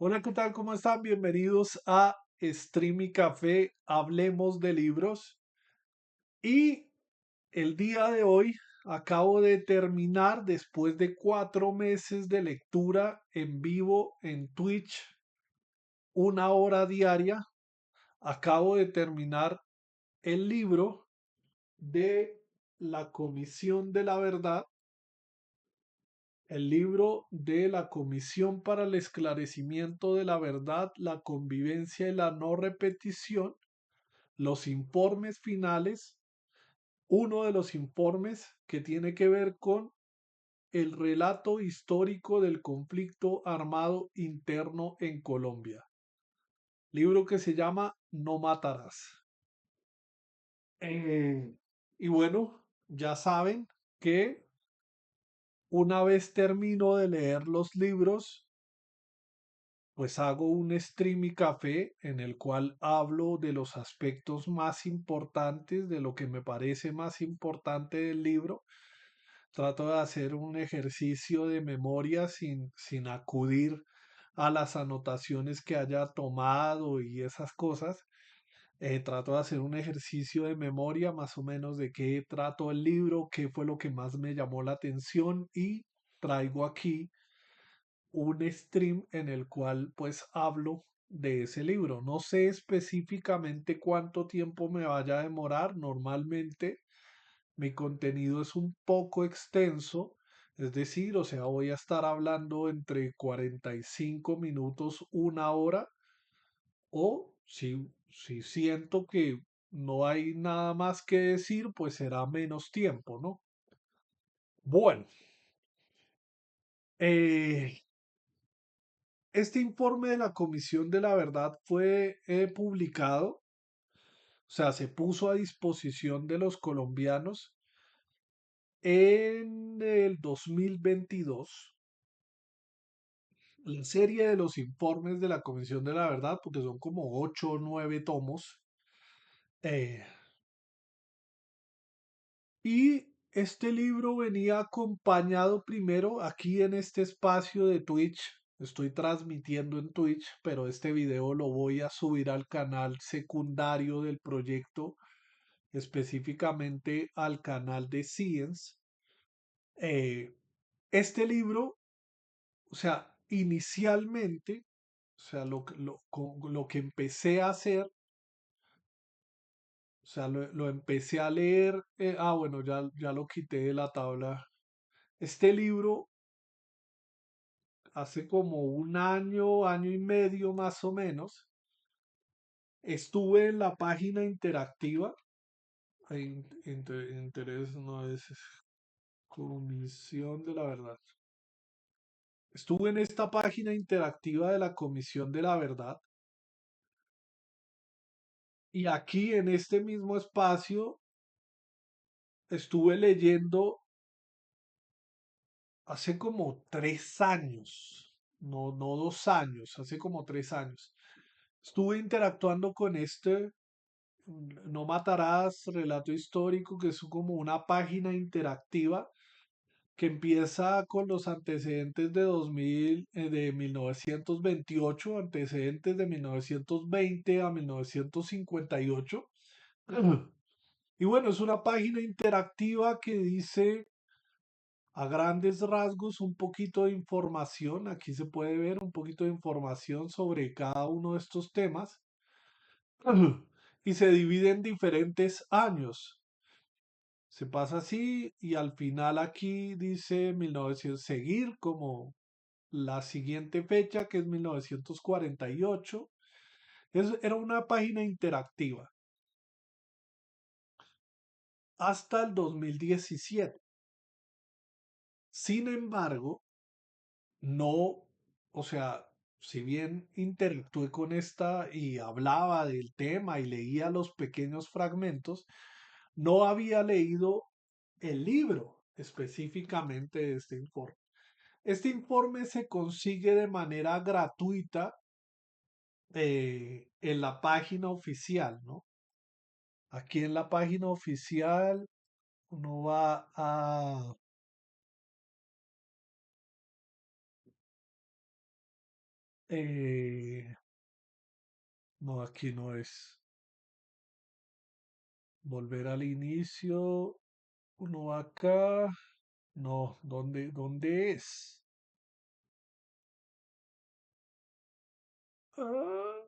Hola, ¿qué tal? ¿Cómo están? Bienvenidos a Stream y Café, hablemos de libros. Y el día de hoy acabo de terminar, después de 4 meses de lectura en vivo en Twitch, 1 hora diaria, acabo de terminar el libro de la Comisión de la Verdad, el libro de la Comisión para el Esclarecimiento de la Verdad, la Convivencia y la No Repetición, los informes finales, uno de los informes que tiene que ver con el relato histórico del conflicto armado interno en Colombia. Libro que se llama No matarás. Eh, y bueno, ya saben que una vez termino de leer los libros, pues hago un stream y café en el cual hablo de los aspectos más importantes, de lo que me parece más importante del libro. Trato de hacer un ejercicio de memoria sin acudir a las anotaciones que haya tomado y esas cosas. Trato de hacer un ejercicio de memoria más o menos de qué trató el libro, qué fue lo que más me llamó la atención y traigo aquí un stream en el cual pues hablo de ese libro. No sé específicamente cuánto tiempo me vaya a demorar. Normalmente mi contenido es un poco extenso, es decir, o sea, voy a estar hablando entre 45 minutos, 1 hora, o si siento que no hay nada más que decir, pues será menos tiempo, ¿no? Bueno, eh, este informe de la Comisión de la Verdad fue publicado, o sea, se puso a disposición de los colombianos en el 2022. La serie de los informes de la Comisión de la Verdad, porque son como 8 o 9 tomos, eh, y este libro venía acompañado primero aquí en este espacio de Twitch. Estoy transmitiendo en Twitch, pero este video lo voy a subir al canal secundario del proyecto, específicamente al canal de Science. Eh, este libro, o sea, inicialmente, o sea, lo que empecé a hacer, o sea, lo empecé a leer. Bueno, ya lo quité de la tabla. Este libro, hace como un año, año y medio más o menos, estuve en la página interactiva. Interés no es Comisión de la Verdad. Estuve en esta página interactiva de la Comisión de la Verdad y aquí en este mismo espacio estuve leyendo hace como 3 años, no 2 años, hace como 3 años. Estuve interactuando con este No Matarás, relato histórico, que es como una página interactiva que empieza con los antecedentes de 2000, de 1928, antecedentes de 1920 a 1958. Y bueno, es una página interactiva que dice a grandes rasgos un poquito de información. Aquí se puede ver un poquito de información sobre cada uno de estos temas. Y se divide en diferentes años. Se pasa así y al final aquí dice 1900, seguir como la siguiente fecha, que es 1948. Era una página interactiva hasta el 2017. Sin embargo, no, o sea, si bien interactué con esta y hablaba del tema y leía los pequeños fragmentos, no había leído el libro específicamente de este informe. Este informe se consigue de manera gratuita en la página oficial, ¿no? Aquí en la página oficial uno va a... Eh, no, aquí no es. Volver al inicio. Uno acá. No, ¿dónde es? Ah,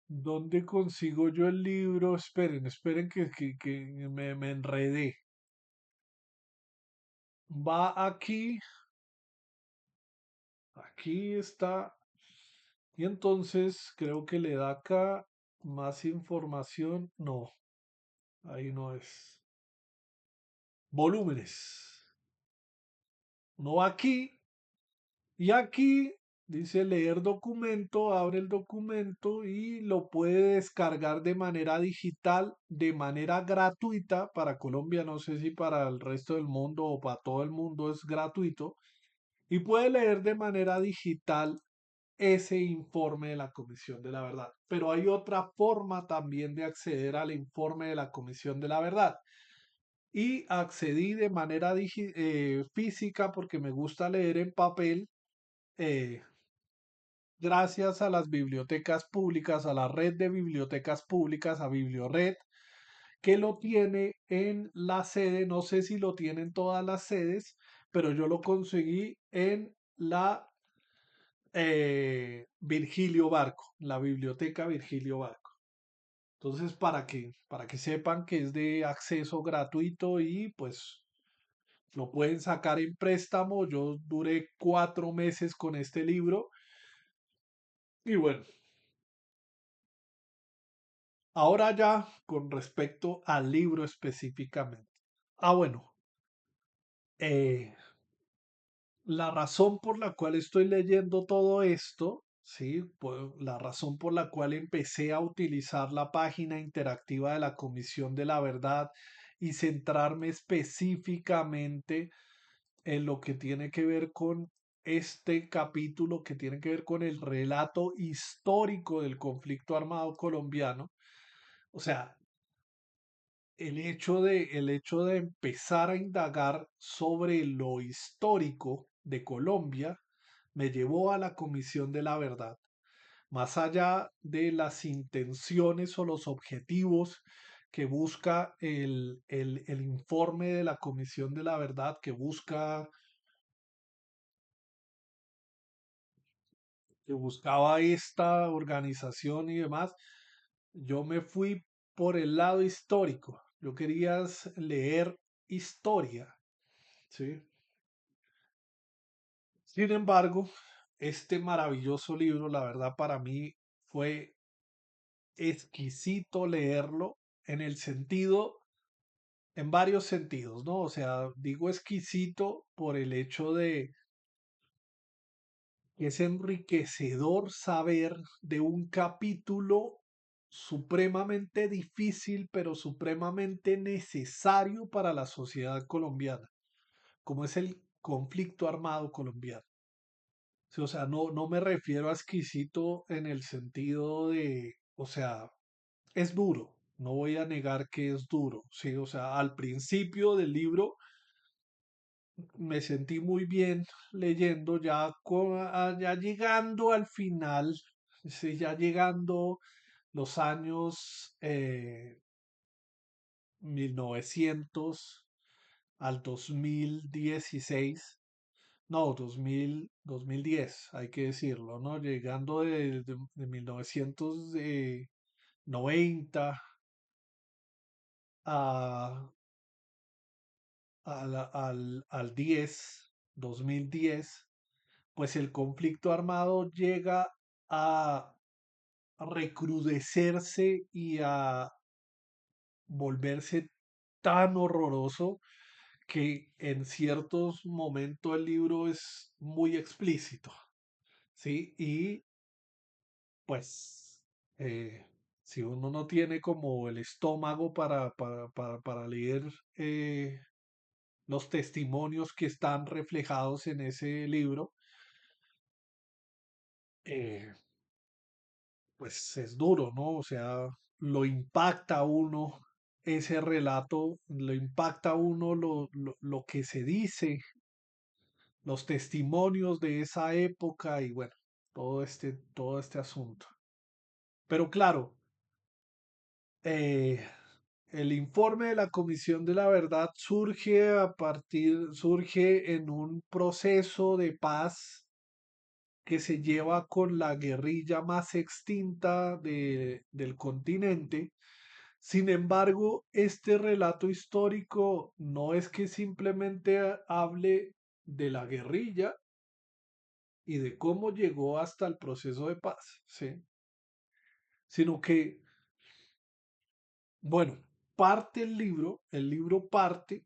¿dónde consigo yo el libro? Esperen que me enredé. Va aquí, aquí está. Y entonces creo que le da acá más información. No, ahí no es. Volúmenes. No aquí. Y aquí dice leer documento, abre el documento y lo puede descargar de manera digital, de manera gratuita para Colombia. No sé si para el resto del mundo o para todo el mundo es gratuito. Y puede leer de manera digital ese informe de la Comisión de la Verdad. Pero hay otra forma también de acceder al informe de la Comisión de la Verdad. Y accedí de manera física porque me gusta leer en papel, eh, gracias a las bibliotecas públicas, a la red de bibliotecas públicas, a Bibliored, que lo tiene en la sede. No sé si lo tienen todas las sedes, pero yo lo conseguí en la Virgilio Barco, la biblioteca Virgilio Barco. Entonces, para que sepan que es de acceso gratuito y pues lo pueden sacar en préstamo. Yo duré 4 meses con este libro y bueno, ahora ya con respecto al libro específicamente. Bueno, eh, la razón por la cual estoy leyendo todo esto, ¿sí? La razón por la cual empecé a utilizar la página interactiva de la Comisión de la Verdad y centrarme específicamente en lo que tiene que ver con este capítulo, que tiene que ver con el relato histórico del conflicto armado colombiano. O sea, el hecho de empezar a indagar sobre lo histórico de Colombia me llevó a la Comisión de la Verdad. Más allá de las intenciones o los objetivos que busca el informe de la Comisión de la Verdad, que buscaba esta organización y demás, yo me fui por el lado histórico. Yo quería leer historia, ¿sí? Sin embargo, este maravilloso libro, la verdad, para mí fue exquisito leerlo en el sentido, en varios sentidos, ¿no? O sea, digo exquisito por el hecho de que es enriquecedor saber de un capítulo supremamente difícil, pero supremamente necesario para la sociedad colombiana, como es el conflicto armado colombiano. Sí, o sea, no me refiero a exquisito en el sentido de, o sea, es duro, no voy a negar que es duro, sí, o sea, al principio del libro me sentí muy bien leyendo, ya, ya llegando al final, sí, ya llegando los años 1900 al 2016. No, 2010, hay que decirlo, ¿no? Llegando de 1990 a, al 2010, pues el conflicto armado llega a recrudecerse y a volverse tan horroroso que en ciertos momentos el libro es muy explícito, ¿sí? Y pues si uno no tiene como el estómago para leer los testimonios que están reflejados en ese libro, eh, pues es duro, ¿no? O sea, lo impacta a uno ese relato, lo impacta a uno lo que se dice, los testimonios de esa época y bueno, todo este asunto. Pero claro, eh, el informe de la Comisión de la Verdad surge en un proceso de paz que se lleva con la guerrilla más extinta del continente. Sin embargo, este relato histórico no es que simplemente hable de la guerrilla y de cómo llegó hasta el proceso de paz, ¿sí? Sino que, bueno, parte el libro parte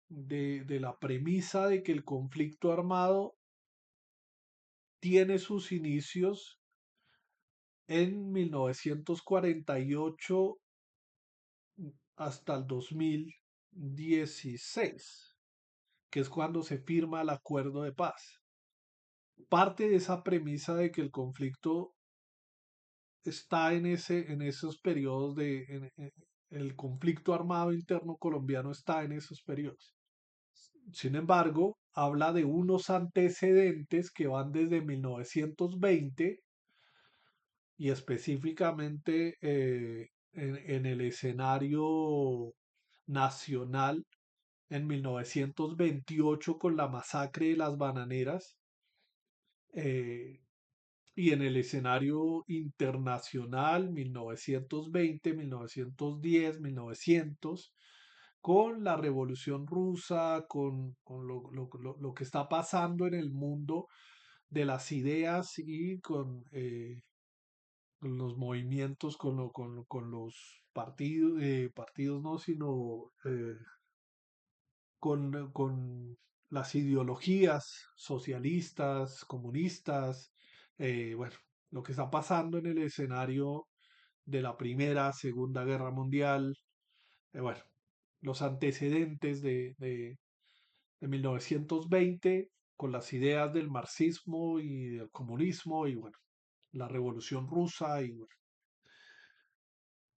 de la premisa de que el conflicto armado tiene sus inicios en 1948 hasta el 2016, que es cuando se firma el acuerdo de paz. Parte de esa premisa de que el conflicto está en esos periodos el conflicto armado interno colombiano está en esos periodos. Sin embargo, habla de unos antecedentes que van desde 1920 y específicamente en el escenario nacional en 1928 con la masacre de las bananeras, eh, y en el escenario internacional 1920, 1910, 1900 con la Revolución Rusa, con lo que está pasando en el mundo de las ideas y con los movimientos, con los partidos, partidos no, sino con las ideologías socialistas, comunistas, bueno, lo que está pasando en el escenario de la Primera, Segunda Guerra Mundial, bueno, los antecedentes de 1920 con las ideas del marxismo y del comunismo y bueno, la Revolución Rusa y bueno.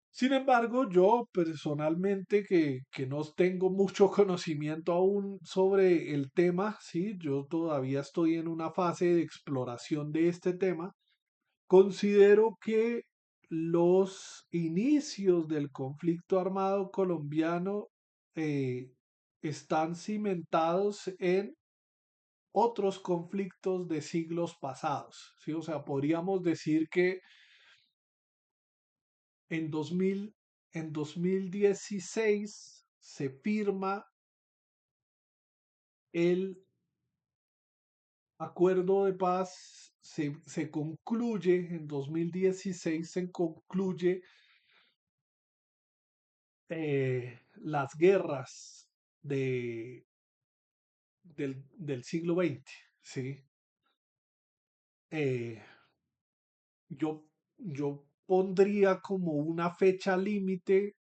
Sin embargo, yo personalmente que no tengo mucho conocimiento aún sobre el tema, sí, yo todavía estoy en una fase de exploración de este tema, considero que los inicios del conflicto armado colombiano eh, están cimentados en otros conflictos de siglos pasados, ¿sí? O sea, podríamos decir que en 2000, en 2016 se firma el acuerdo de paz, se concluye, en 2016 se concluye las guerras de, del siglo XX, ¿sí? Eh, yo, yo pondría como una fecha límite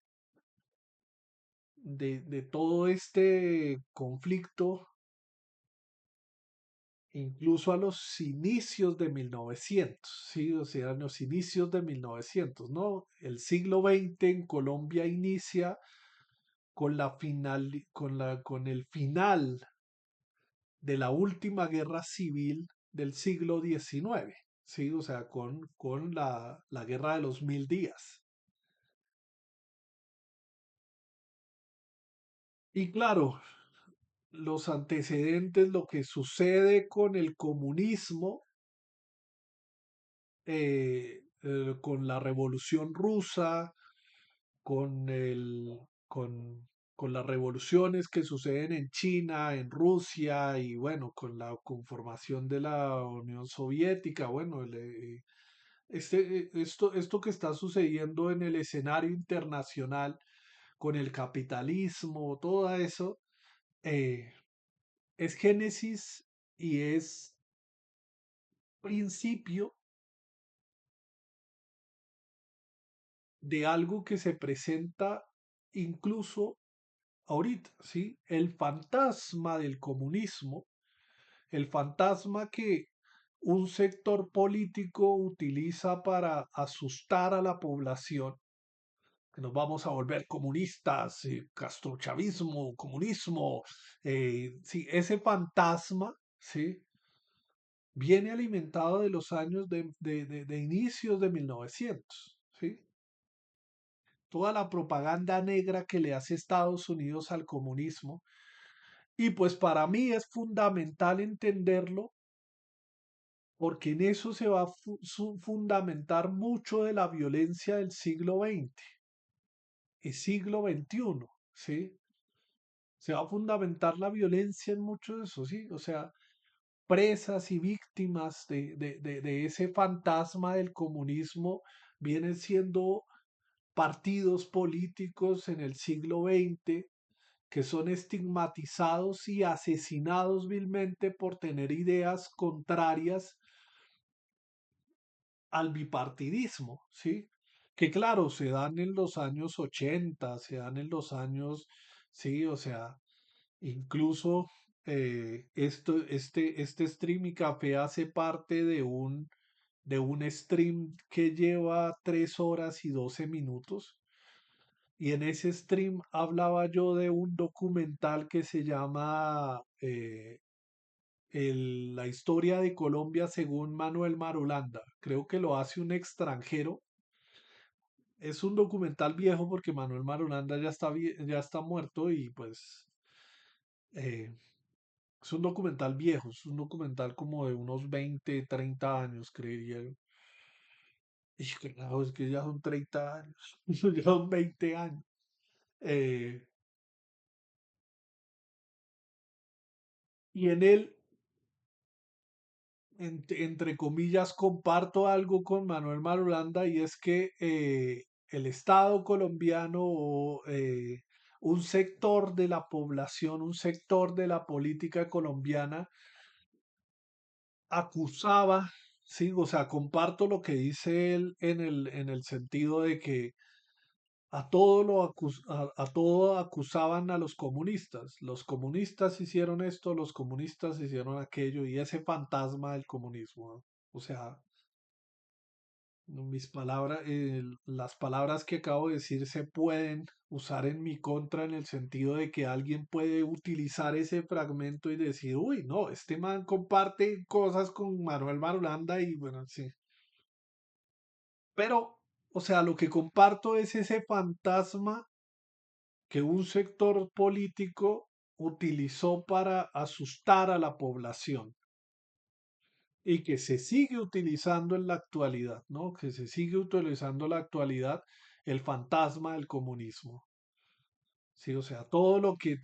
de todo este conflicto incluso a los inicios de 1900, ¿sí? O sea, en los inicios de 1900, ¿no? El siglo XX en Colombia inicia con el final de la última guerra civil del siglo XIX, ¿sí? O sea, con la guerra de los 1000 días. Y claro, los antecedentes, lo que sucede con el comunismo, con la Revolución Rusa, con con las revoluciones que suceden en China, en Rusia y bueno, con la conformación de la Unión Soviética, bueno, esto que está sucediendo en el escenario internacional con el capitalismo, todo eso, eh, es génesis y es principio de algo que se presenta incluso ahorita, ¿sí? El fantasma del comunismo, el fantasma un sector político utiliza para asustar a la población, que nos vamos a volver comunistas, castrochavismo, comunismo, sí, ese fantasma, sí, viene alimentado de los años de inicios de 1900, ¿sí? Toda la propaganda negra que le hace Estados Unidos al comunismo. Y pues para mí es fundamental entenderlo porque en eso se va a fundamentar mucho de la violencia del siglo XX y siglo XXI, ¿sí? Se va a fundamentar la violencia en mucho de eso, ¿sí? O sea, presas y víctimas de ese fantasma del comunismo vienen siendo partidos políticos en el siglo XX que son estigmatizados y asesinados vilmente por tener ideas contrarias al bipartidismo, ¿sí? Que claro, se dan en los años 80, se dan en los años, sí, o sea, incluso este Stream y Café hace parte de un stream que lleva 3 horas y 12 minutos. Y en ese stream hablaba yo de un documental que se llama La historia de Colombia según Manuel Marulanda. Creo que lo hace un extranjero. Es un documental viejo porque Manuel Marulanda ya está muerto y pues eh, es un documental viejo, es un documental como de unos 20 30 años, creería yo. Y claro, es que ya son 30 años, ya son 20 años. Eh, y en él entre comillas, comparto algo con Manuel Marulanda y es que el Estado colombiano o un sector de la población, un sector de la política colombiana acusaba, sí, o sea, comparto lo que dice él en el sentido de que a todo acusaban a los comunistas hicieron esto, los comunistas hicieron aquello y ese fantasma del comunismo, ¿no? O sea, no, las palabras que acabo de decir se pueden usar en mi contra en el sentido de que alguien puede utilizar ese fragmento y decir, uy, no, este man comparte cosas con Manuel Marulanda y bueno, sí. Pero, o sea, lo que comparto es ese fantasma que un sector político utilizó para asustar a la población y que se sigue utilizando en la actualidad, ¿no? Que se sigue utilizando en la actualidad el fantasma del comunismo. Sí, o sea, todo lo que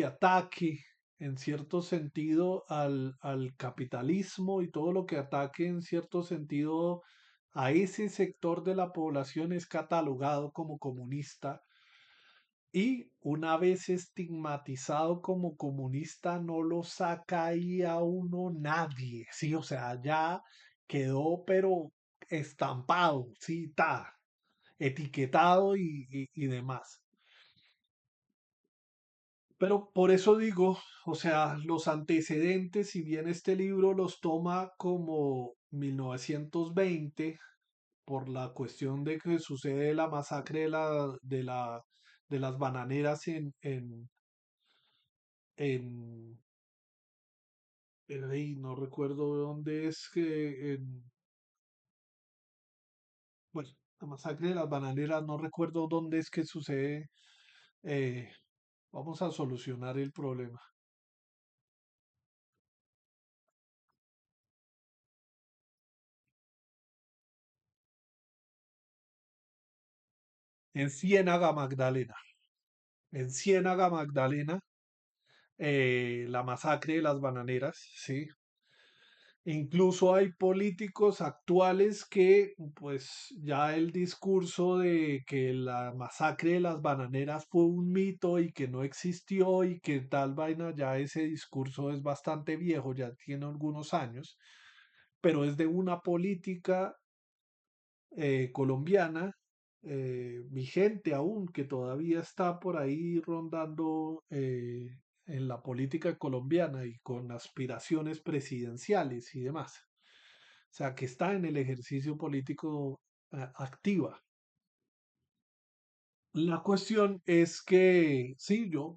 ataque en cierto sentido al capitalismo y todo lo que ataque en cierto sentido a ese sector de la población es catalogado como comunista y una vez estigmatizado como comunista, no lo saca ahí a uno nadie, sí, o sea, ya quedó pero estampado, sí, está, etiquetado y demás. Pero por eso digo, o sea, los antecedentes, si bien este libro los toma como 1920, por la cuestión de que sucede la masacre de las bananeras en ahí no recuerdo dónde es que, bueno, la masacre de las bananeras, no recuerdo dónde es que sucede. eh, Vamos a solucionar el problema. En Ciénaga Magdalena. En Ciénaga Magdalena, la masacre de las bananeras, sí. Incluso hay políticos actuales que, pues, ya el discurso de que la masacre de las bananeras fue un mito y que no existió y que tal vaina, ya ese discurso es bastante viejo, ya tiene algunos años, pero es de una política colombiana vigente aún, que todavía está por ahí rondando en la política colombiana y con aspiraciones presidenciales y demás. O sea, que está en el ejercicio político activa. La cuestión es que sí, yo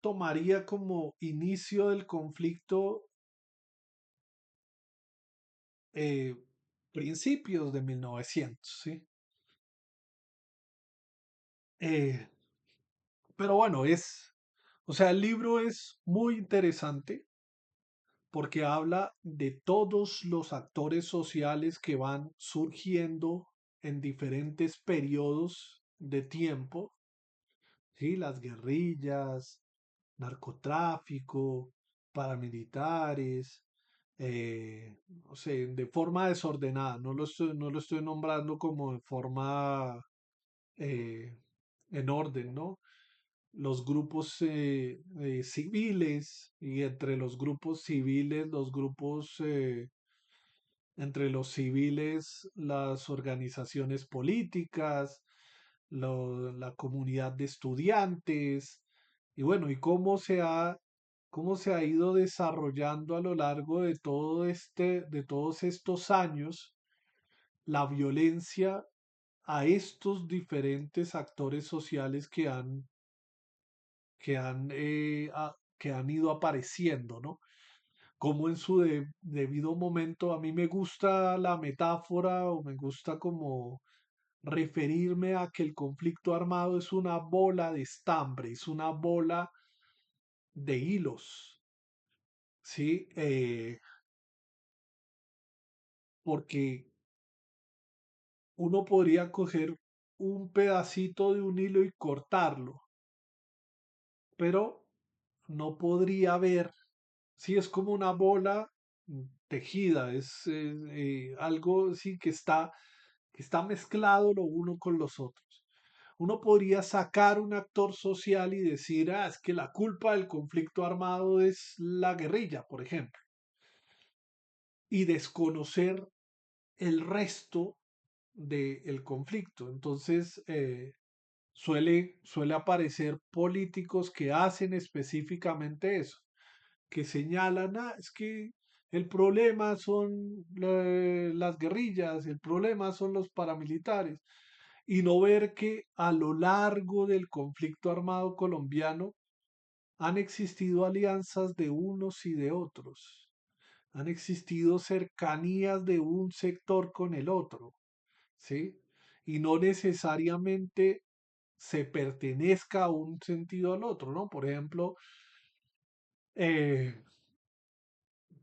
tomaría como inicio del conflicto eh, principios de 1900, ¿sí? Eh, pero bueno, o sea, el libro es muy interesante porque habla de todos los actores sociales que van surgiendo en diferentes periodos de tiempo, ¿sí? Las guerrillas, narcotráfico, paramilitares, no sé, de forma desordenada, no lo estoy nombrando como de forma eh, en orden, ¿no? Los grupos civiles y entre los grupos civiles, entre los civiles, las organizaciones políticas, la comunidad de estudiantes, y bueno, y cómo se ha ido desarrollando a lo largo de de todos estos años, la violencia a estos diferentes actores sociales que han ido apareciendo, ¿no? Como en su debido momento, a mí me gusta la metáfora o me gusta como referirme a que el conflicto armado es una bola de estambre, es una bola de hilos, ¿sí? Porque uno podría coger un pedacito de un hilo y cortarlo, pero no podría ver, sí, es como una bola tejida, es algo, sí, que está mezclado lo uno con los otros. Uno podría sacar un actor social y decir, ah, es que la culpa del conflicto armado es la guerrilla, por ejemplo, y desconocer el resto del conflicto. Entonces, suele aparecer políticos que hacen específicamente eso, que señalan, ah, es que el problema son las guerrillas, el problema son los paramilitares, y no ver que a lo largo del conflicto armado colombiano han existido alianzas de unos y de otros, han existido cercanías de un sector con el otro, ¿sí? Y no necesariamente se pertenezca a un sentido al otro, ¿no? Por ejemplo, eh,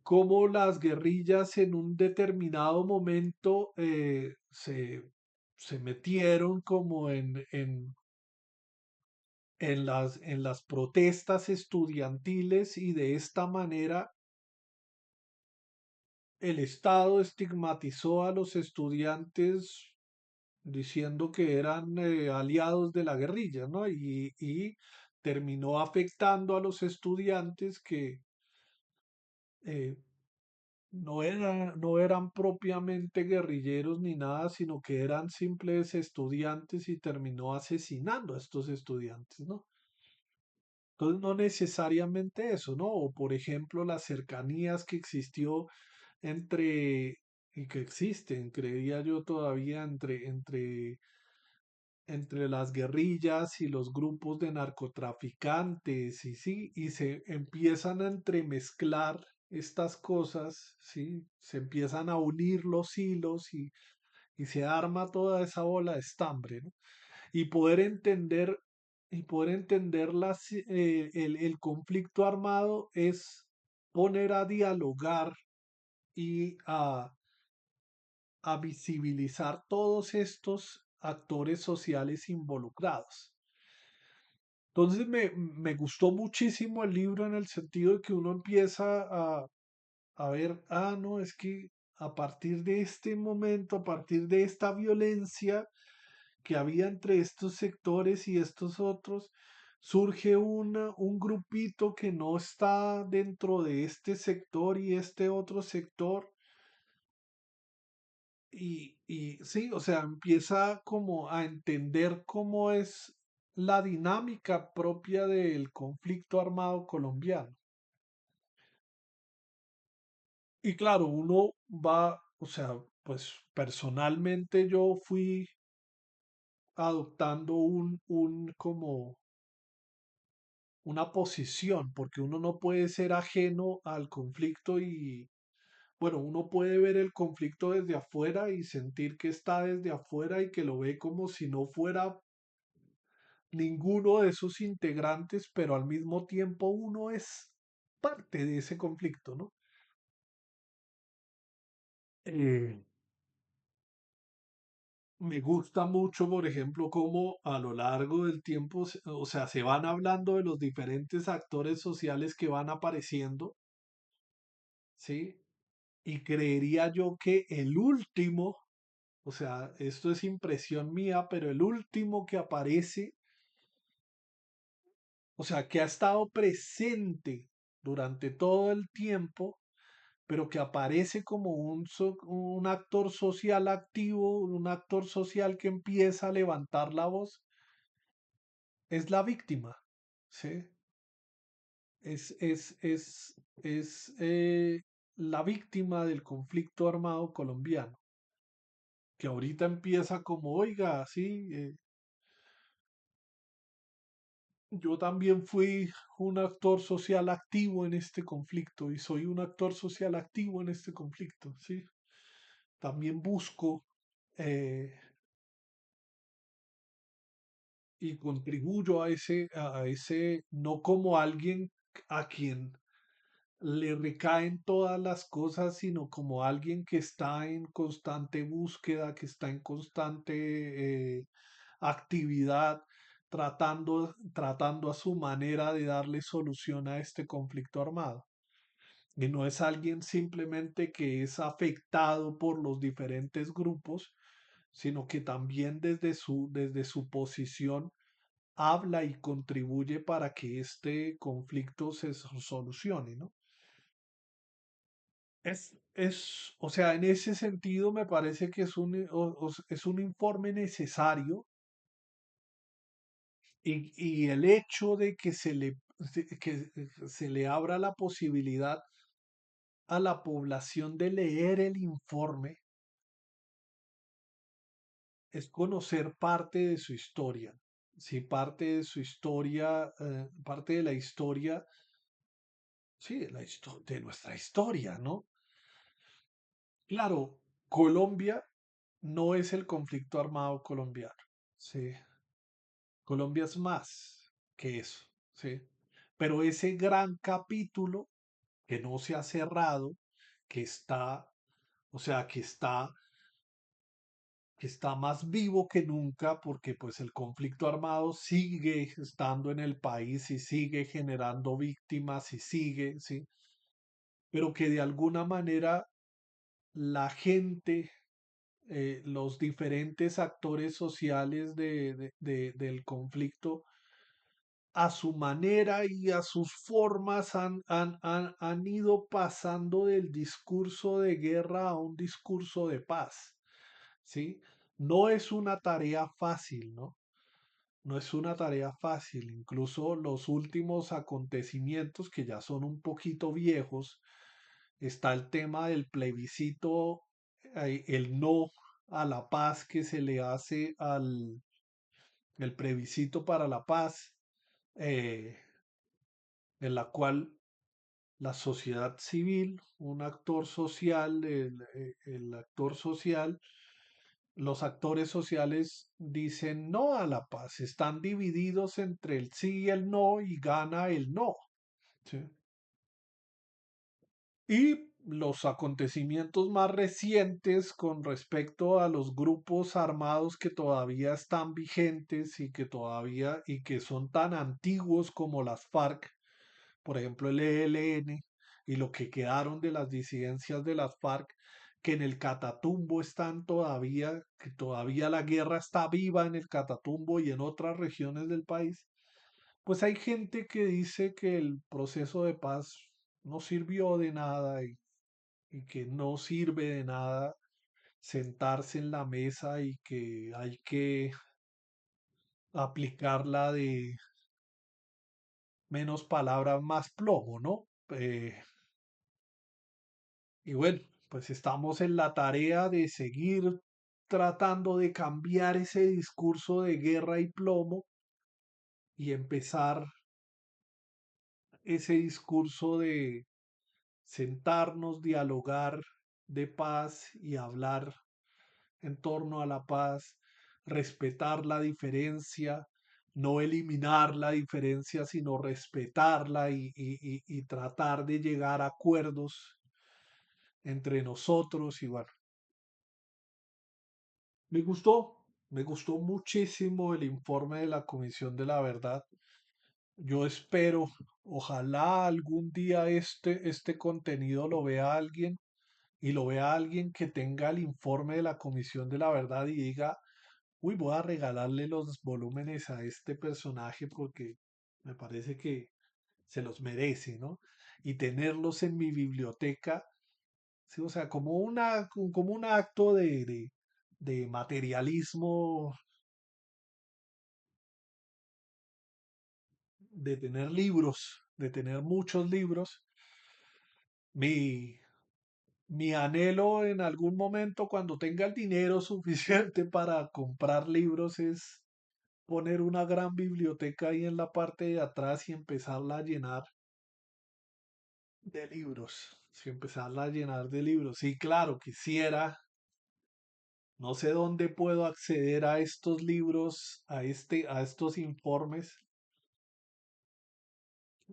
cómo las guerrillas en un determinado momento se metieron como en las protestas estudiantiles y de esta manera el Estado estigmatizó a los estudiantes diciendo que eran aliados de la guerrilla, ¿no? Y terminó afectando a los estudiantes que eh, no eran propiamente guerrilleros ni nada, sino que eran simples estudiantes y terminó asesinando a estos estudiantes, ¿no? Entonces, no necesariamente eso, ¿no? O por ejemplo, las cercanías que existió entre, y que existen, creería yo todavía, entre las guerrillas y los grupos de narcotraficantes, y sí, y se empiezan a entremezclar estas cosas, sí, se empiezan a unir los hilos y se arma toda esa bola de estambre, ¿no? Y poder entender, y poder entender el conflicto armado es poner a dialogar y a visibilizar todos estos actores sociales involucrados. Entonces me gustó muchísimo el libro en el sentido de que uno empieza a ver, ah, no, es que a partir de este momento, a partir de esta violencia que había entre estos sectores y estos otros, surge un grupito que no está dentro de este sector y este otro sector. Y sí, o sea, empieza como a entender cómo es, la dinámica propia del conflicto armado colombiano. Y claro, uno va, o sea, pues personalmente yo fui adoptando un como una posición, porque uno no puede ser ajeno al conflicto y, bueno, uno puede ver el conflicto desde afuera y sentir que está desde afuera y que lo ve como si no fuera ninguno de sus integrantes, pero al mismo tiempo uno es parte de ese conflicto, ¿no? Eh, Me gusta mucho, por ejemplo, cómo a lo largo del tiempo, o sea, se van hablando de los diferentes actores sociales que van apareciendo, ¿sí? Y creería yo que el último, o sea, esto es impresión mía, pero el último que aparece, o sea, que ha estado presente durante todo el tiempo, pero que aparece como un actor social activo, un actor social que empieza a levantar la voz, es la víctima, ¿sí? Es la víctima del conflicto armado colombiano, que ahorita empieza como, oiga, sí, yo también fui un actor social activo en este conflicto y soy un actor social activo en este conflicto, ¿sí? También busco eh, y contribuyo a ese, no como alguien a quien le recaen todas las cosas, sino como alguien que está en constante búsqueda, que está en constante actividad, tratando a su manera de darle solución a este conflicto armado. Y no es alguien simplemente que es afectado por los diferentes grupos, sino que también desde su posición habla y contribuye para que este conflicto se solucione, ¿no? O sea, en ese sentido me parece que es un informe necesario y el hecho de que se le abra la posibilidad a la población de leer el informe es conocer parte de su historia. Sí, parte de su historia, parte de la historia, sí, de nuestra historia, ¿no? Claro, Colombia no es el conflicto armado colombiano. Sí, Colombia es más que eso, ¿sí? Pero ese gran capítulo que no se ha cerrado, que está, o sea, que está más vivo que nunca porque pues el conflicto armado sigue estando en el país y sigue generando víctimas y sigue, ¿sí? Pero que de alguna manera la gente, los diferentes actores sociales del conflicto, a su manera y a sus formas han ido pasando del discurso de guerra a un discurso de paz, ¿sí? No es una tarea fácil, ¿no? No es una tarea fácil. Incluso los últimos acontecimientos que ya son un poquito viejos, está el tema del plebiscito, el no a la paz que se le hace el plebiscito para la paz, eh, en la cual la sociedad civil, un actor social, el actor social, los actores sociales dicen no a la paz, están divididos entre el sí y el no y gana el no. ¿Sí? Y los acontecimientos más recientes con respecto a los grupos armados que todavía están vigentes y que todavía y que son tan antiguos como las FARC, por ejemplo el ELN y lo que quedaron de las disidencias de las FARC, que en el Catatumbo están todavía, que todavía la guerra está viva en el Catatumbo y en otras regiones del país, pues hay gente que dice que el proceso de paz no sirvió de nada y que no sirve de nada sentarse en la mesa y que aplicar la de menos palabras, más plomo, ¿no? Y bueno, pues estamos en la tarea de seguir tratando de cambiar ese discurso de guerra y plomo y empezar ese discurso de sentarnos, dialogar de paz y hablar en torno a la paz, respetar la diferencia, no eliminar la diferencia, sino respetarla y tratar de llegar a acuerdos entre nosotros. Y bueno, me gustó muchísimo el informe de la Comisión de la Verdad. Yo espero, ojalá algún día este contenido lo vea alguien y lo vea alguien que tenga el informe de la Comisión de la Verdad y diga, uy, voy a regalarle los volúmenes a este personaje porque me parece que se los merece, ¿no? Y tenerlos en mi biblioteca, sí, o sea, como un acto de materialismo, de tener libros, de tener muchos libros. Mi, mi anhelo en algún momento, cuando tenga el dinero suficiente para comprar libros, es poner una gran biblioteca ahí en la parte de atrás y empezarla a llenar de libros. Sí, empezarla a llenar de libros. Sí, claro, quisiera. No sé dónde puedo acceder a estos libros, a estos informes.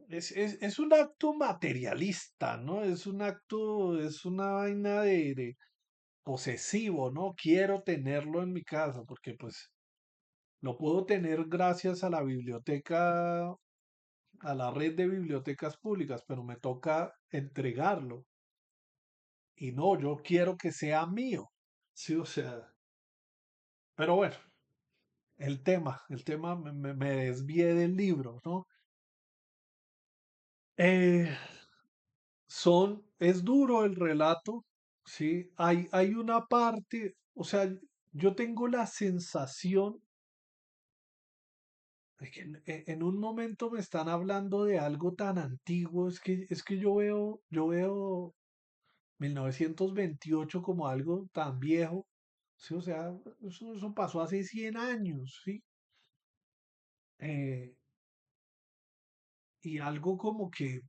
Es un acto materialista, ¿no? Es un acto, es una vaina de posesivo, ¿no? Quiero tenerlo en mi casa porque pues lo puedo tener gracias a la biblioteca, a la red de bibliotecas públicas, pero me toca entregarlo. Y no, yo quiero que sea mío. Sí, o sea, pero bueno, el tema me desvié del libro, ¿no? Eh, es duro el relato, ¿sí? Hay una parte, o sea, yo tengo la sensación de que en un momento me están hablando de algo tan antiguo, es que yo veo 1928 como algo tan viejo, ¿sí? O sea, eso pasó hace 100 años, ¿sí? Eh, y algo como que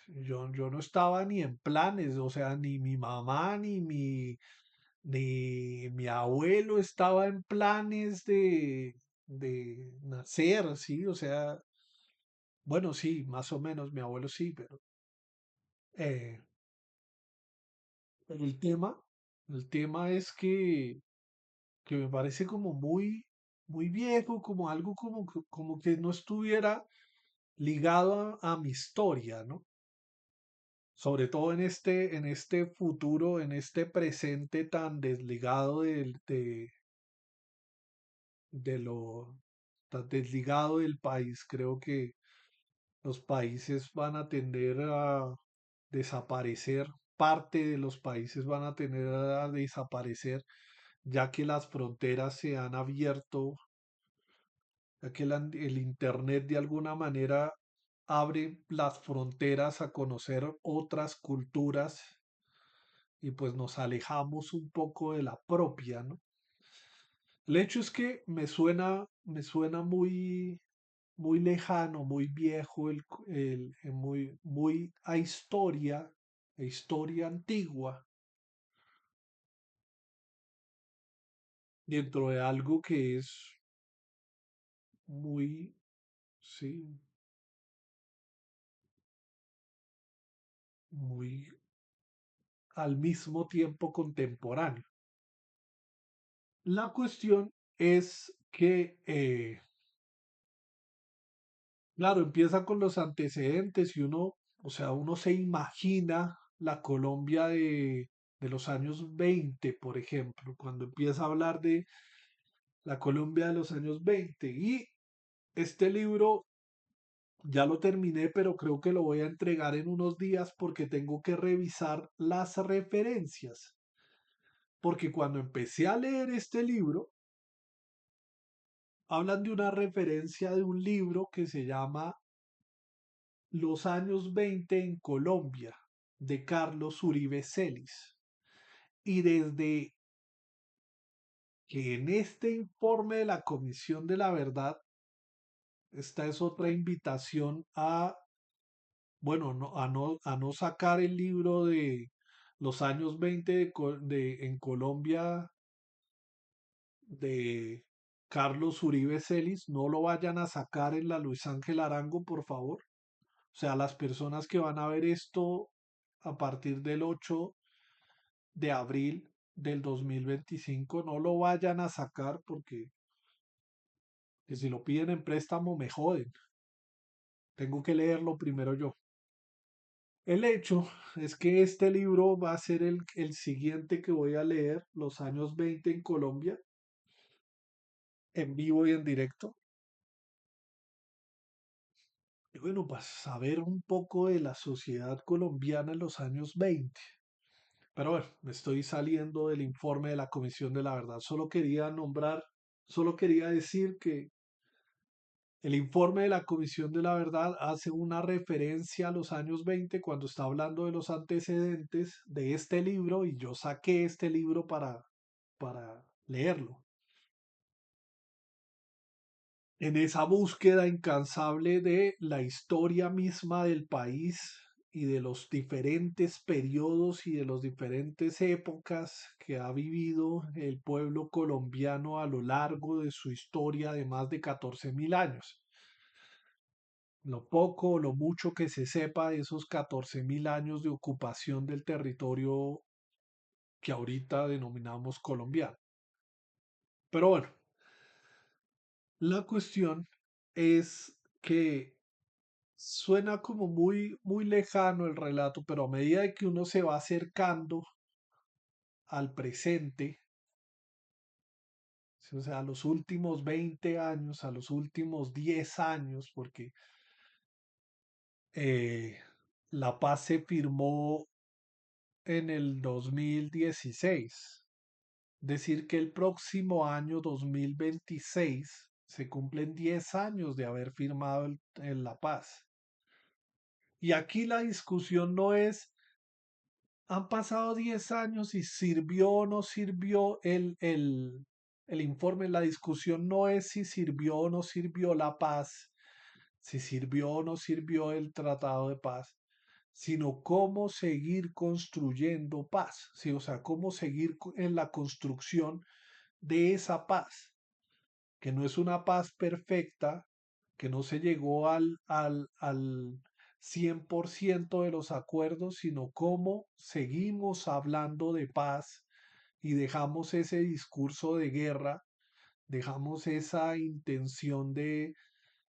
yo no estaba ni en planes, o sea, ni mi mamá ni mi abuelo estaba en planes de nacer, ¿sí? O sea, bueno, sí, más o menos, mi abuelo sí, pero eh, el tema es que me parece como muy viejo, como algo como que no estuviera ligado a mi historia, ¿no? Sobre todo en este futuro, en este presente tan desligado de lo, tan desligado del país. Creo que los países van a tender a desaparecer, parte de los países van a tender a desaparecer, ya que las fronteras se han abierto, ya que el Internet de alguna manera abre las fronteras a conocer otras culturas y pues nos alejamos un poco de la propia, ¿no? El hecho es que me suena muy lejano, muy viejo, muy a historia antigua, dentro de algo que es muy, sí, muy al mismo tiempo contemporáneo. La cuestión es que, claro, empieza con los antecedentes y uno, o sea, uno se imagina la Colombia de los años 20, por ejemplo, cuando empieza a hablar de la Colombia de los años 20. Y este libro ya lo terminé, pero creo que lo voy a entregar en unos días porque tengo que revisar las referencias. Porque cuando empecé a leer este libro, hablan de una referencia de un libro que se llama Los años 20 en Colombia, de Carlos Uribe Celis. Y desde que en este informe de la Comisión de la Verdad, esta es otra invitación a, bueno, a no sacar el libro de los años 20 en Colombia de Carlos Uribe Celis, no lo vayan a sacar en la Luis Ángel Arango, por favor. O sea, las personas que van a ver esto a partir del 8 de abril del 2025 no lo vayan a sacar porque que si lo piden en préstamo me joden. Tengo que leerlo primero yo. El hecho es que este libro va a ser el siguiente que voy a leer, Los años 20 en Colombia, en vivo y en directo. Y bueno, para saber un poco de la sociedad colombiana en los años 20. Pero bueno, me estoy saliendo del informe de la Comisión de la Verdad. Solo quería decir que el informe de la Comisión de la Verdad hace una referencia a los años 20 cuando está hablando de los antecedentes de este libro y yo saqué este libro para leerlo. En esa búsqueda incansable de la historia misma del país y de los diferentes periodos y de las diferentes épocas que ha vivido el pueblo colombiano a lo largo de su historia de más de 14.000 años. Lo poco o lo mucho que se sepa de esos 14.000 años de ocupación del territorio que ahorita denominamos colombiano. Pero bueno, la cuestión es que suena como muy lejano el relato, pero a medida de que uno se va acercando al presente, ¿sí? O sea, a los últimos 20 años, a los últimos 10 años, porque eh, la paz se firmó en el 2016. Decir que el próximo año 2026 se cumplen 10 años de haber firmado la paz. Y aquí la discusión no es, han pasado 10 años y sirvió o no sirvió el informe. La discusión no es si sirvió o no sirvió la paz, si sirvió o no sirvió el tratado de paz, sino cómo seguir construyendo paz, ¿sí? O sea, cómo seguir en la construcción de esa paz, que no es una paz perfecta, que no se llegó al 100% de los acuerdos, sino cómo seguimos hablando de paz y dejamos ese discurso de guerra, dejamos esa intención de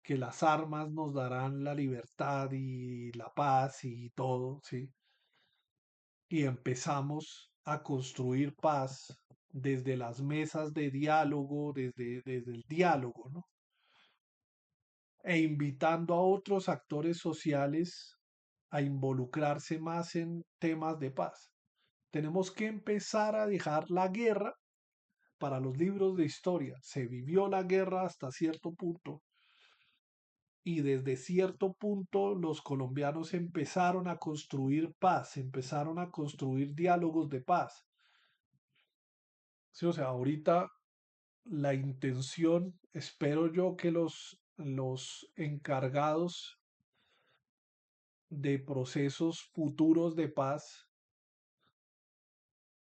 que las armas nos darán la libertad y la paz y todo, ¿sí? Y empezamos a construir paz desde las mesas de diálogo, desde el diálogo, ¿no? E invitando a otros actores sociales a involucrarse más en temas de paz. Tenemos que empezar a dejar la guerra para los libros de historia. Se vivió la guerra hasta cierto punto y desde cierto punto los colombianos empezaron a construir paz, empezaron a construir diálogos de paz. Sí, o sea, ahorita la intención, espero yo que los encargados de procesos futuros de paz,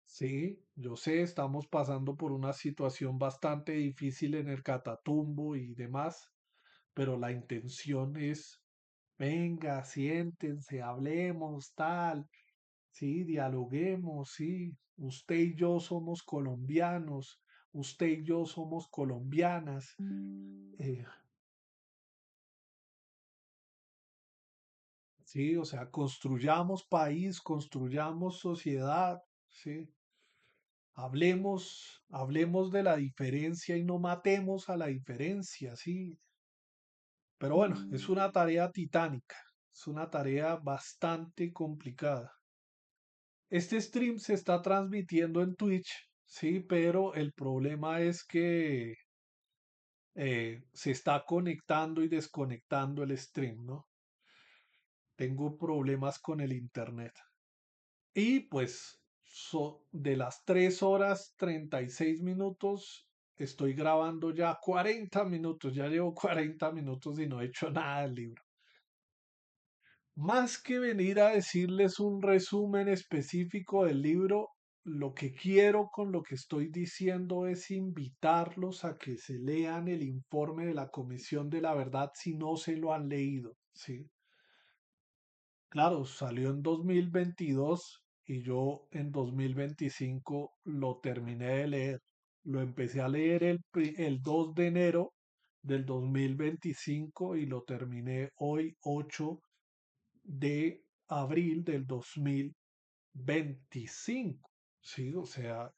sí, yo sé, estamos pasando por una situación bastante difícil en el Catatumbo y demás, pero la intención es, venga, siéntense, hablemos, tal, sí, dialoguemos, sí, usted y yo somos colombianos, usted y yo somos colombianas. eh, sí, o sea, construyamos país, construyamos sociedad, sí. Hablemos de la diferencia y no matemos a la diferencia, sí. Pero bueno, es una tarea titánica, es una tarea bastante complicada. Este stream se está transmitiendo en Twitch, sí, pero el problema es que se está conectando y desconectando el stream, ¿no? Tengo problemas con el internet. Y pues de las 3 horas 36 minutos, estoy grabando ya 40 minutos, ya llevo 40 minutos y no he hecho nada del libro. Más que venir a decirles un resumen específico del libro, lo que quiero con lo que estoy diciendo es invitarlos a que se lean el informe de la Comisión de la Verdad si no se lo han leído, ¿sí? Claro, salió en 2022 y yo en 2025 lo terminé de leer. Lo empecé a leer el 2 de enero del 2025 y lo terminé hoy 8 de abril del 2025. Sí, o sea,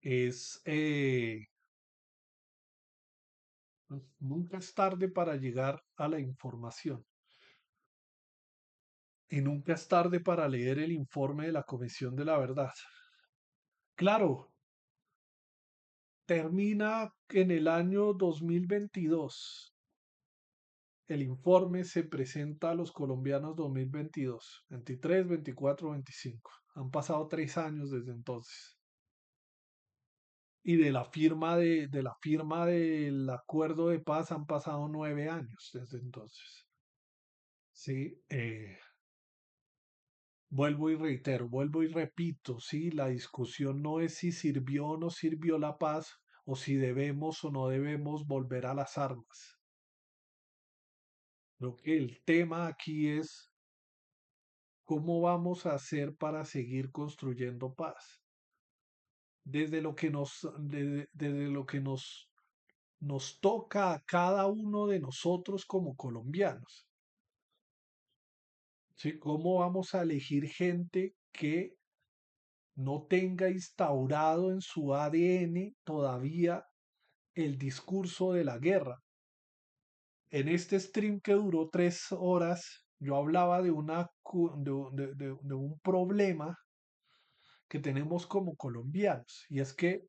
es nunca es tarde para llegar a la información y nunca es tarde para leer el informe de la Comisión de la Verdad. Claro, termina en el año 2022. El informe se presenta a los colombianos 2022, 23, 24, 25. Han pasado 3 años desde entonces. Y de la firma del acuerdo de paz han pasado 9 años desde entonces. Sí, vuelvo y reitero, vuelvo y repito, sí, la discusión no es si sirvió o no sirvió la paz o si debemos o no debemos volver a las armas. Creo que el tema aquí es cómo vamos a hacer para seguir construyendo paz. Desde lo que nos toca a cada uno de nosotros como colombianos. ¿Sí? ¿Cómo vamos a elegir gente que no tenga instaurado en su ADN todavía el discurso de la guerra? En este stream que duró 3 horas, yo hablaba de un problema que tenemos como colombianos, y es que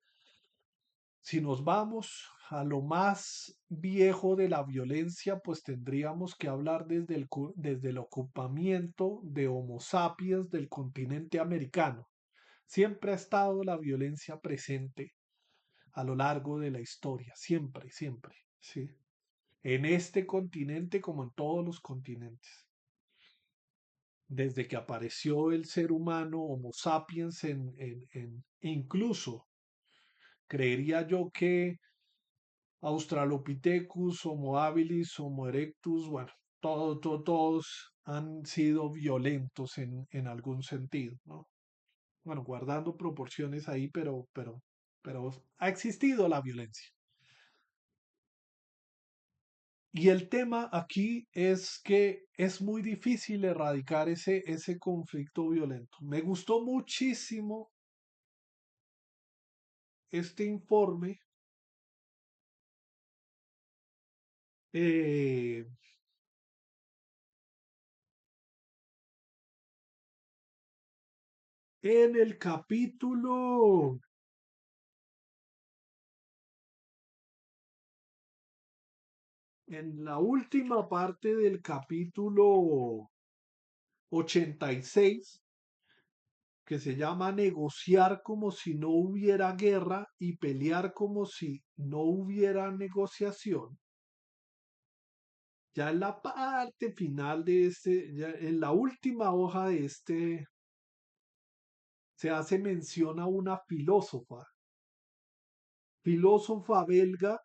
si nos vamos a lo más viejo de la violencia, pues tendríamos que hablar desde el ocupamiento de Homo sapiens del continente americano. Siempre ha estado la violencia presente a lo largo de la historia, siempre, siempre, ¿sí? En este continente como en todos los continentes. Desde que apareció el ser humano, Homo sapiens, incluso creería yo que Australopithecus, Homo habilis, Homo erectus, bueno, todos han sido violentos en algún sentido, ¿no? Bueno, guardando proporciones ahí, pero ha existido la violencia. Y el tema aquí es que es muy difícil erradicar ese conflicto violento. Me gustó muchísimo este informe eh, en el capítulo, en la última parte del capítulo 86, que se llama negociar como si no hubiera guerra y pelear como si no hubiera negociación. Ya en la parte final de ya en la última hoja de se hace mención a una filósofa belga,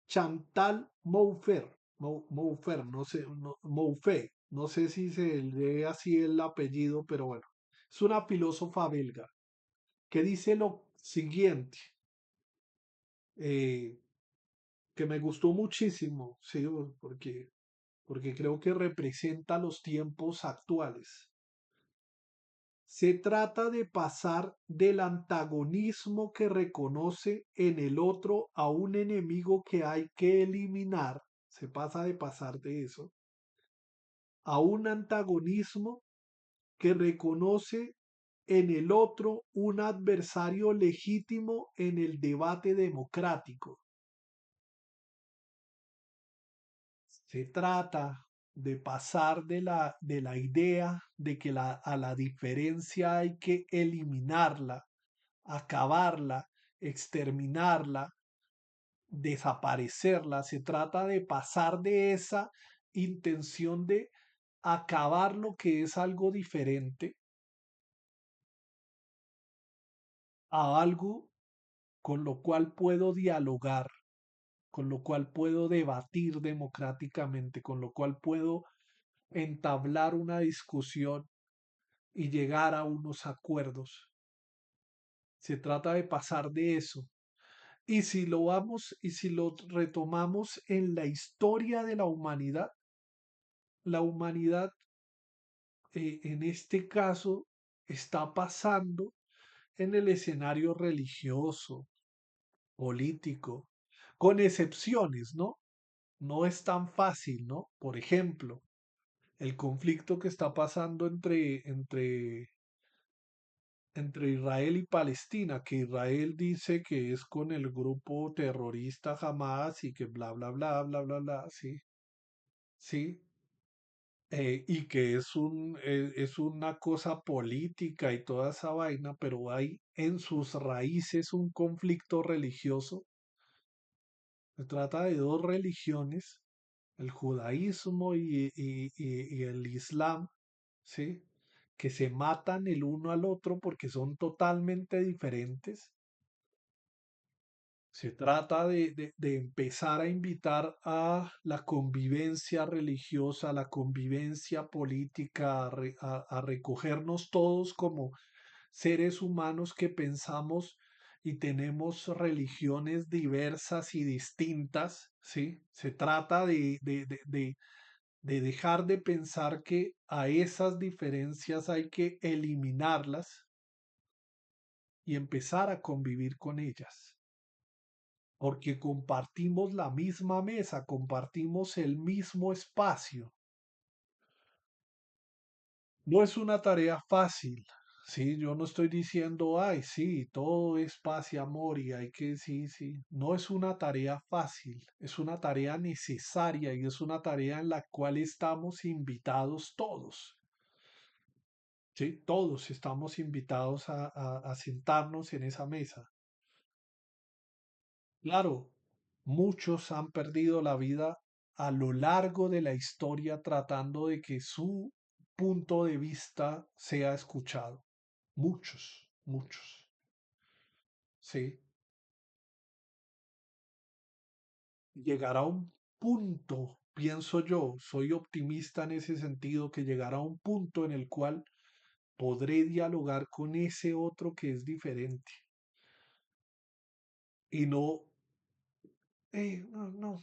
Chantal Mouffer, Mouffer, no sé, Mouffe, no sé si se lee así el apellido, pero bueno, es una filósofa belga que dice lo siguiente, eh, que me gustó muchísimo, sí, porque creo que representa los tiempos actuales. Se trata de pasar del antagonismo que reconoce en el otro a un enemigo que hay que eliminar. Se pasa de pasar de eso a un antagonismo que reconoce en el otro un adversario legítimo en el debate democrático. Se trata de pasar de la idea de que a la diferencia hay que eliminarla, acabarla, exterminarla, desaparecerla. Se trata de pasar de esa intención de acabar lo que es algo diferente a algo con lo cual puedo dialogar, con lo cual puedo debatir democráticamente, con lo cual puedo entablar una discusión y llegar a unos acuerdos. Se trata de pasar de eso. Y si lo vamos y si lo retomamos en la historia de la humanidad en este caso está pasando en el escenario religioso, político, con excepciones, ¿no? No es tan fácil, ¿no? Por ejemplo, el conflicto que está pasando entre Israel y Palestina, que Israel dice que es con el grupo terrorista Hamas y que bla, bla, bla, bla, bla, bla, sí, sí, y que es una cosa política y toda esa vaina, pero hay en sus raíces un conflicto religioso. Se trata de dos religiones, el judaísmo y el islam, ¿sí? Que se matan el uno al otro porque son totalmente diferentes. Se trata de empezar a invitar a la convivencia religiosa, a la convivencia política, a recogernos todos como seres humanos que pensamos y tenemos religiones diversas y distintas, ¿sí? Se trata de dejar de pensar que a esas diferencias hay que eliminarlas y empezar a convivir con ellas. Porque compartimos la misma mesa, compartimos el mismo espacio. No es una tarea fácil, sí, yo no estoy diciendo, ay, sí, todo es paz y amor y hay que, sí, sí, no es una tarea fácil, es una tarea necesaria y es una tarea en la cual estamos invitados todos, sí, todos estamos invitados a sentarnos en esa mesa. Claro, muchos han perdido la vida a lo largo de la historia tratando de que su punto de vista sea escuchado. Muchos, muchos. Sí. Llegará un punto, pienso yo, soy optimista en ese sentido, que llegará un punto en el cual podré dialogar con ese otro que es diferente y no, no, no,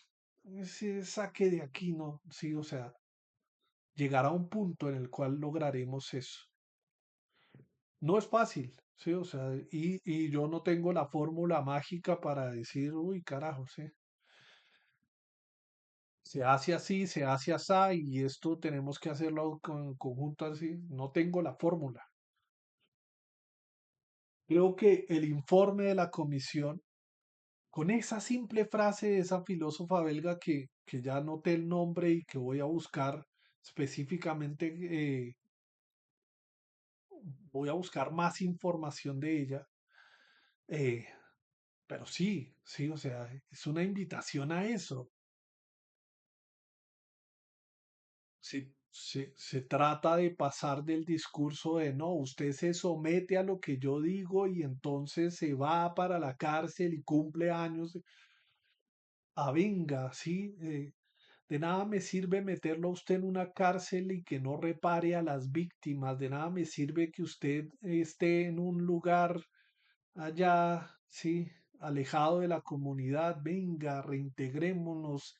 ese saque de aquí, no, sí, o sea, llegará un punto en el cual lograremos eso. No es fácil, sí, o sea, y yo no tengo la fórmula mágica para decir, uy, carajo, sí. Se hace así, se hace así, y esto tenemos que hacerlo con conjunto así. No tengo la fórmula. Creo que el informe de la comisión, con esa simple frase de esa filósofa belga que ya noté el nombre y que voy a buscar específicamente, voy a buscar más información de ella. eh, pero sí, sí, o sea, es una invitación a eso. Se trata de pasar del discurso de no, usted se somete a lo que yo digo y entonces se va para la cárcel y cumple años. A venga, sí, de nada me sirve meterlo a usted en una cárcel y que no repare a las víctimas. De nada me sirve que usted esté en un lugar allá, sí, alejado de la comunidad. Venga, reintegrémonos,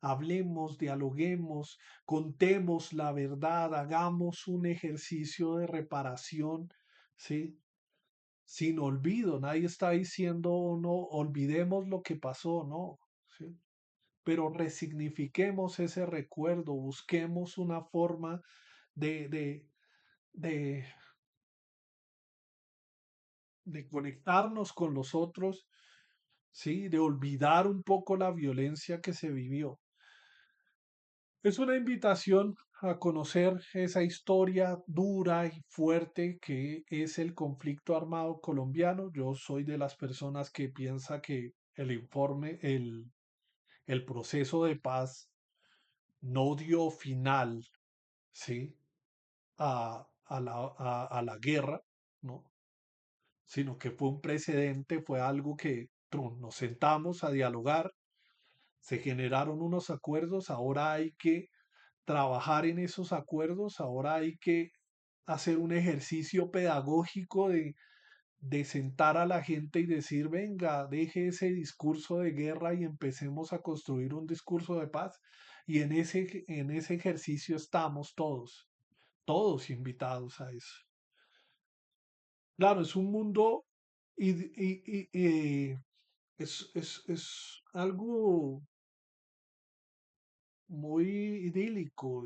hablemos, dialoguemos, contemos la verdad, hagamos un ejercicio de reparación, sí. Sin olvido, nadie está diciendo no, olvidemos lo que pasó, no, sí, pero resignifiquemos ese recuerdo, busquemos una forma de, de, de, de conectarnos con los otros, ¿sí? De olvidar un poco la violencia que se vivió. Es una invitación a conocer esa historia dura y fuerte que es el conflicto armado colombiano. Yo soy de las personas que piensa que el proceso de paz no dio final, ¿sí? A la guerra, ¿no? Sino que fue un precedente, fue algo que nos sentamos a dialogar, se generaron unos acuerdos, ahora hay que trabajar en esos acuerdos, ahora hay que hacer un ejercicio pedagógico de sentar a la gente y decir, venga, deje ese discurso de guerra y empecemos a construir un discurso de paz. Y en ese ejercicio estamos todos, todos invitados a eso. Claro, es un mundo y es algo muy idílico,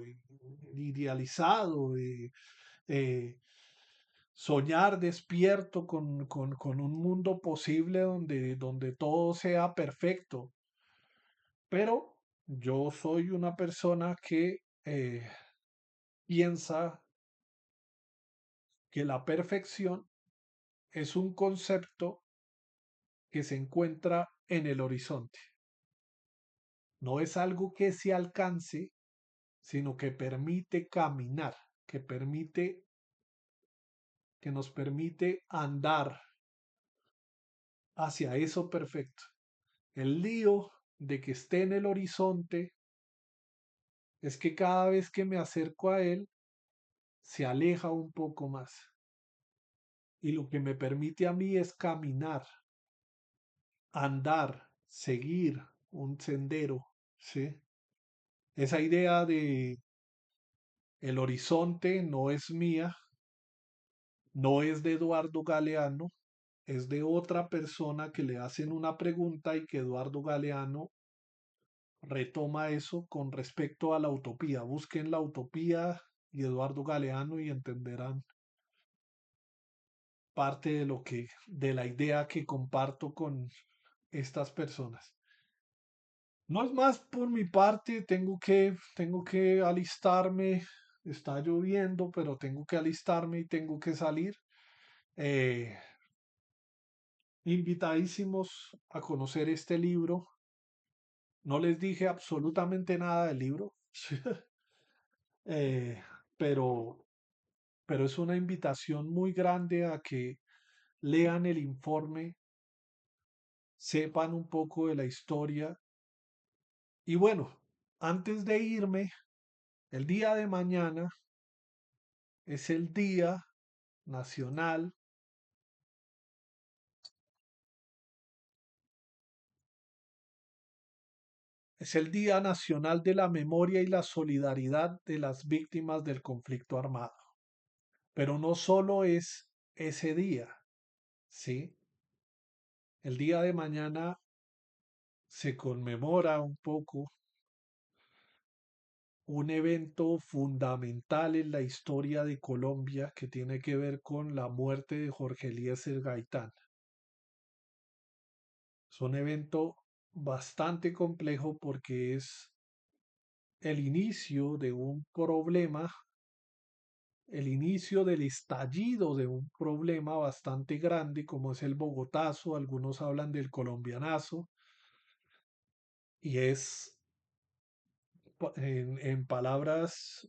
idealizado, eh, soñar despierto con un mundo posible donde todo sea perfecto. Pero yo soy una persona que piensa que la perfección es un concepto que se encuentra en el horizonte. No es algo que se alcance, sino que permite caminar, que permite, que nos permite andar hacia eso perfecto. El lío de que esté en el horizonte es que cada vez que me acerco a él, se aleja un poco más. Y lo que me permite a mí es caminar, andar, seguir un sendero, ¿sí? Esa idea de el horizonte no es mía, no es de Eduardo Galeano, es de otra persona que le hacen una pregunta y que Eduardo Galeano retoma eso con respecto a la utopía. Busquen la utopía y Eduardo Galeano y entenderán parte de de la idea que comparto con estas personas. No es más por mi parte, tengo que alistarme, está lloviendo, pero tengo que alistarme y tengo que salir. Eh, Invitadísimos a conocer este libro. No les dije absolutamente nada del libro, eh, pero, pero es una invitación muy grande a que lean el informe, sepan un poco de la historia. Y bueno, antes de irme, el día de mañana es el Día Nacional, es el Día Nacional de la Memoria y la Solidaridad de las Víctimas del Conflicto Armado. Pero no solo es ese día, ¿sí? El día de mañana se conmemora un poco un evento fundamental en la historia de Colombia que tiene que ver con la muerte de Jorge Eliezer Gaitán. Es un evento bastante complejo porque es el inicio de un problema, el inicio del estallido de un problema bastante grande como es el Bogotazo, algunos hablan del colombianazo, y es en palabras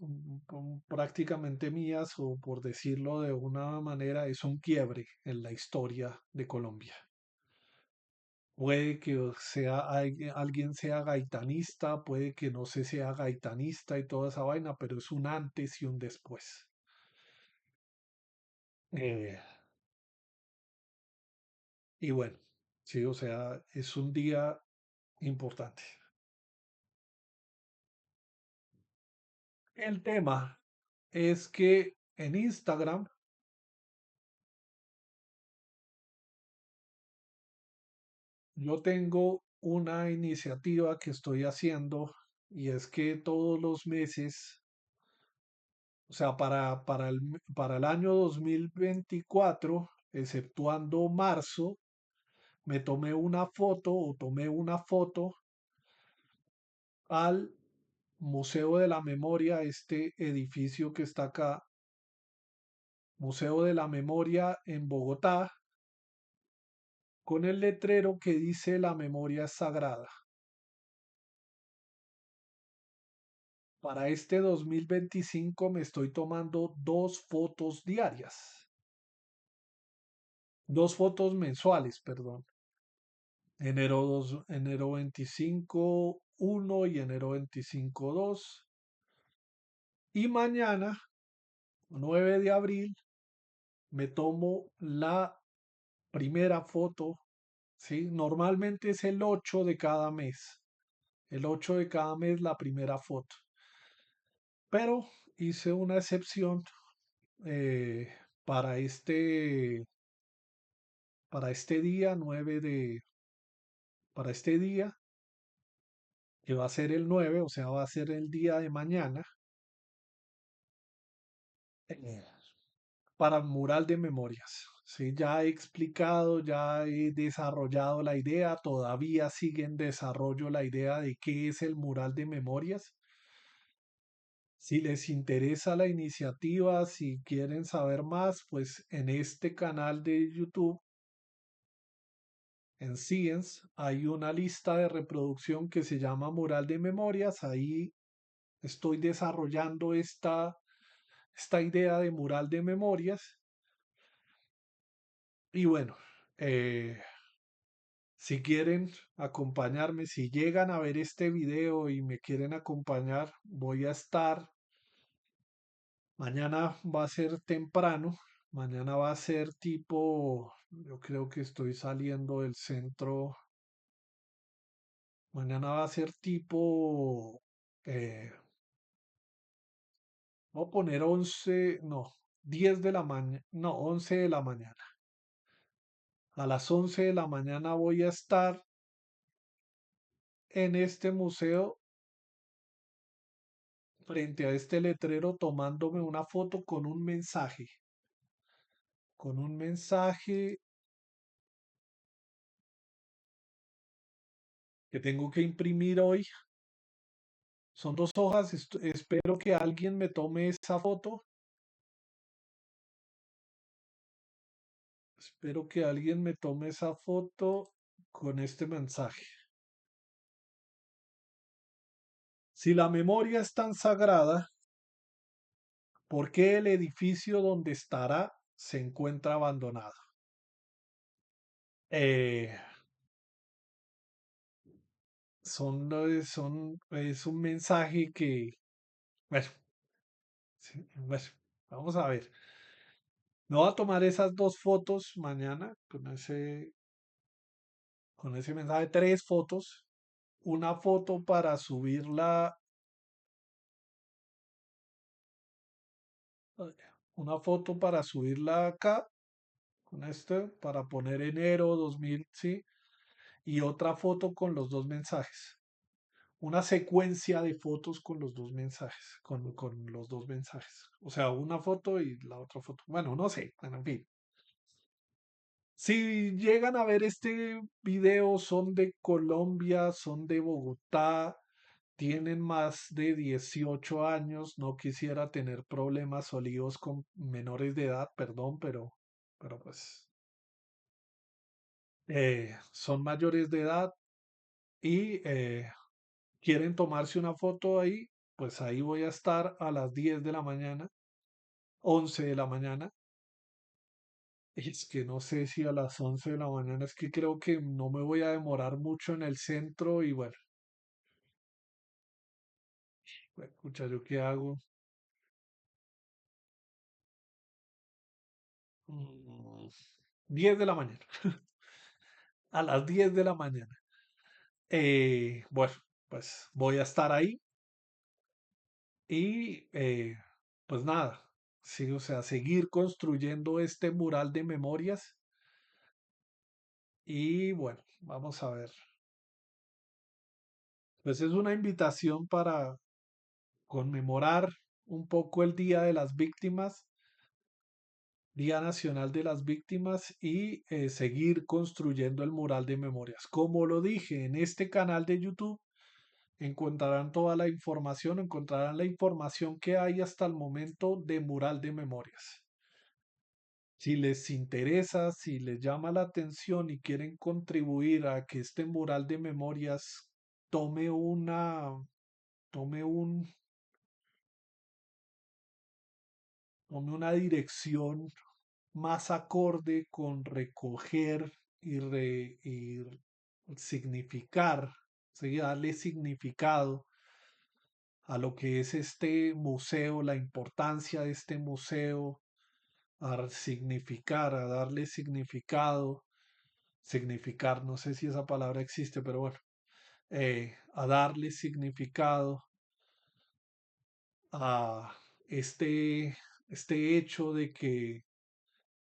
prácticamente mías o por decirlo de una manera, es un quiebre en la historia de Colombia. Puede que alguien sea gaitanista, puede que no se sea gaitanista y toda esa vaina, pero es un antes y un después. Eh, y bueno, sí, o sea, es un día importante. El tema es que en Instagram yo tengo una iniciativa que estoy haciendo y es que todos los meses, o sea, para el año 2024, exceptuando marzo, me tomé una foto o tomé una foto al Museo de la Memoria, este edificio que está acá, Museo de la Memoria en Bogotá, con el letrero que dice la memoria es sagrada. Para este 2025 me estoy tomando dos fotos diarias, dos fotos mensuales, perdón. Enero 25, 1 y enero 25, 2. Y mañana, 9 de abril, me tomo la primera foto, ¿sí? Normalmente es el 8 de cada mes. El 8 de cada mes la primera foto. Pero hice una excepción eh, para para este día 9 para este día, que va a ser el 9, o sea, va a ser el día de mañana, eh, para mural de memorias. Sí, ya he explicado, ya he desarrollado la idea, todavía sigue en desarrollo la idea de qué es el mural de memorias. Si les interesa la iniciativa, si quieren saber más, pues en este canal de YouTube, en Science, hay una lista de reproducción que se llama Mural de Memorias. Ahí estoy desarrollando esta idea de mural de memorias. Y bueno, eh, si quieren acompañarme, si llegan a ver este video y me quieren acompañar, voy a estar. Mañana va a ser temprano. Mañana va a ser tipo, yo creo que estoy saliendo del centro. Mañana va a ser tipo, eh, voy a poner 11, no, 10 de la mañana, no, 11 de la mañana. A las 11 de la mañana voy a estar en este museo frente a este letrero tomándome una foto con un mensaje que tengo que imprimir hoy. Son dos hojas, espero que alguien me tome esa foto. Espero que alguien me tome esa foto con este mensaje. Si la memoria es tan sagrada, ¿por qué el edificio donde estará se encuentra abandonado? Eh, es un mensaje que, bueno, sí, bueno, vamos a ver. Me voy a tomar esas dos fotos mañana con ese mensaje, tres fotos. Una foto para subirla, eh, una foto para subirla acá, con este, para poner enero 2000, ¿sí? Y otra foto con los dos mensajes. Una secuencia de fotos con los dos mensajes, con los dos mensajes. O sea, una foto y la otra foto. Bueno, no sé, bueno, en fin. Si llegan a ver este video, son de Colombia, son de Bogotá, tienen más de 18 años, no quisiera tener problemas o líos con menores de edad, perdón, pero pues son mayores de edad y quieren tomarse una foto ahí, pues ahí voy a estar a las 10 de la mañana, 11 de la mañana. Es que no sé si a las 11 de la mañana, es que creo que no me voy a demorar mucho en el centro y bueno, escucha, ¿yo qué hago? 10 de la mañana, a las 10 de la mañana. Bueno, pues voy a estar ahí y pues nada, sí, o sea, seguir construyendo este mural de memorias y bueno, vamos a ver. Pues es una invitación para conmemorar un poco el Día de las Víctimas, Día Nacional de las Víctimas y seguir construyendo el mural de memorias. Como lo dije en este canal de YouTube, encontrarán toda la información, encontrarán la información que hay hasta el momento de mural de memorias. Si les interesa, si les llama la atención y quieren contribuir a que este mural de memorias tome una, tome un, tome una dirección más acorde con recoger y significar, ¿sí? Darle significado a lo que es este museo, la importancia de este museo, a significar, a darle significado, significar, no sé si esa palabra existe, pero bueno, a darle significado a este hecho de que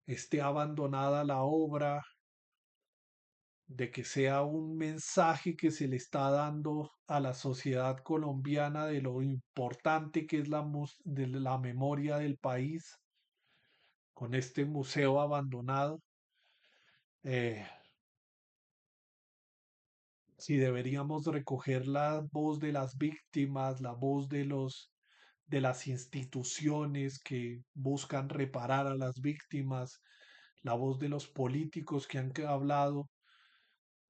esté abandonada la obra, de que sea un mensaje que se le está dando a la sociedad colombiana de lo importante que es de la memoria del país con este museo abandonado. eh, si deberíamos recoger la voz de las víctimas, la voz de las instituciones que buscan reparar a las víctimas, la voz de los políticos que han hablado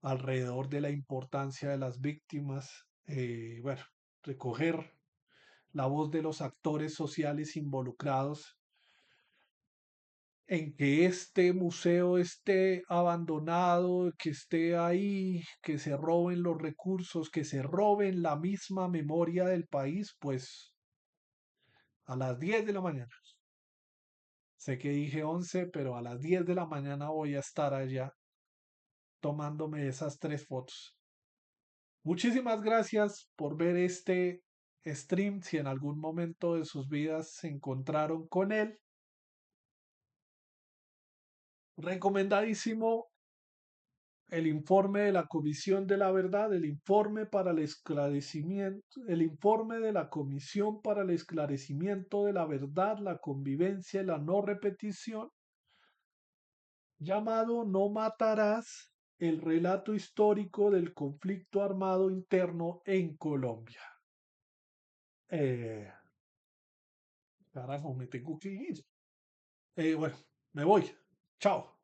alrededor de la importancia de las víctimas, bueno, recoger la voz de los actores sociales involucrados en que este museo esté abandonado, que esté ahí, que se roben los recursos, que se roben la misma memoria del país, pues a las 10 de la mañana. Sé que dije 11, pero a las 10 de la mañana voy a estar allá tomándome esas 3 fotos. Muchísimas gracias por ver este stream. Si en algún momento de sus vidas se encontraron con él, recomendadísimo el informe de la Comisión de la Verdad, el informe para el esclarecimiento, el informe de la Comisión para el esclarecimiento de la verdad, la convivencia y la no repetición, llamado No matarás, el relato histórico del conflicto armado interno en Colombia. Eh, Carajo, me tengo que ir. Bueno, me voy. Chao.